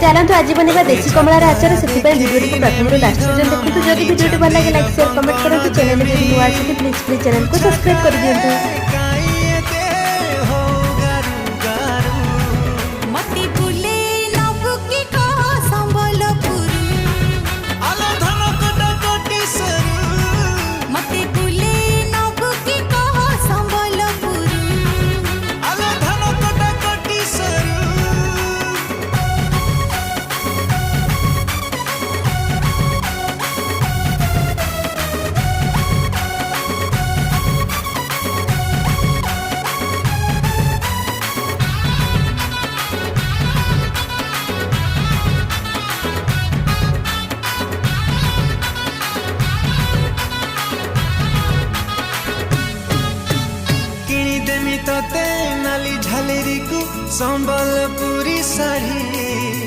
चलतु आज बनवा देशी कमलार आचार से भिडियो को प्रथम लास्ट पर्यटन देखो। जब भिडियो भल लगे लाइक शेयर कमेंट करूँ। चैनल में नुआ अच्छे प्लीज चैनल को सब्सक्राइब कर दिखाँ। तते नाली झालेरी को संबलपुरी साड़ी।